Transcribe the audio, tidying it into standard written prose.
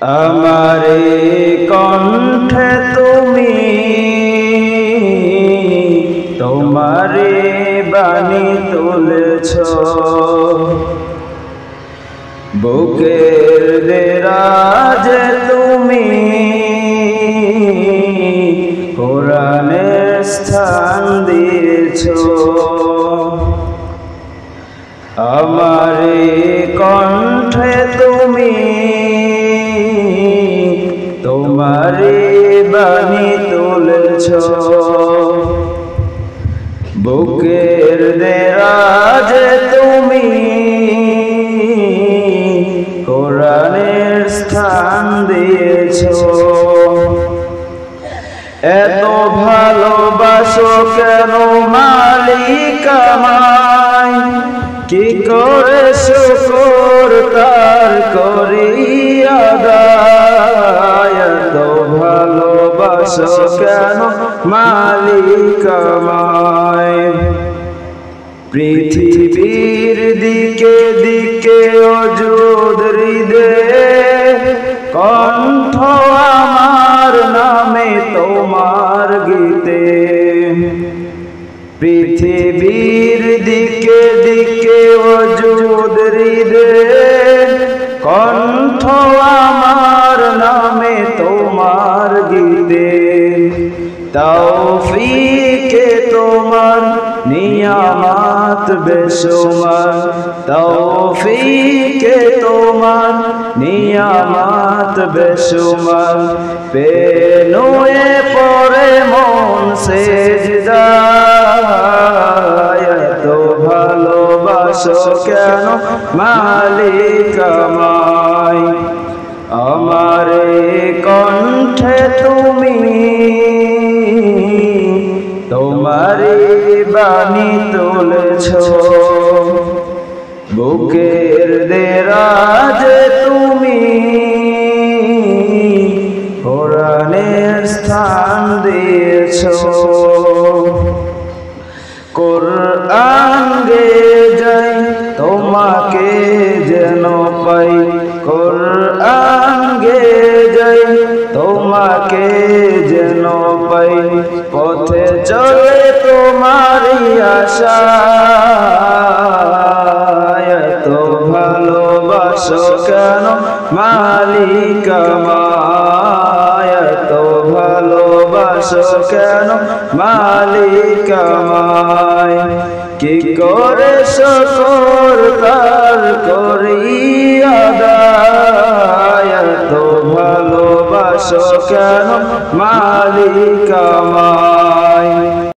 আমারে কণ্ঠে তুমি তোমারে বাণী তুলেছ, বুকের দেরাজে তুমি কোরআনের স্থান দিয়েছ। আমারে কণ্ঠে তুমি তোমারে বাণী তুলেছ, বুকের দেরাজে তুমি কোরআনের স্থান দিয়েছ। এত ভালোবাসো কেন মালিক আমায়, কি করে শুকর তার করি আদায়। এত ভালোবাসো কেন মালিক আমায়, পৃথিবীর দিকে দিকে অযুদ হৃদে কণ্ঠ আমার নামে তোমার গীতে। পৃথিবীর দিকে দিকে অযুদ হৃদে কণ্ঠ আমার নামে তোমার গীতে। তৌফিকে তোমার নিয়ামত বেশুমার, তৌফিকে তোমার নিয়ামত বেশুমার। পেনুয়ে পড়ে মন সেজদায়, এত ভালোবাসো কেন মালিক আমায়। আমারে কণ্ঠে তুমি তোমারে বাণী তুলেছ, বুকের দেরাজে তুমি কোরআনের স্থান দিয়েছ। কোরআন গে যাই তোমাকে যেন পাই, কোরআন গে যাই তোমাকে যেন পাই। পথে চলে তোমারই আশা, এত ভালোবাসো কেন মালিক আমায়। এত ভালোবাসো কেন মালিক আমায়, কি করে শুকর তার করি আদায়। এত ভালোবাসো কেন মালিক আমায়।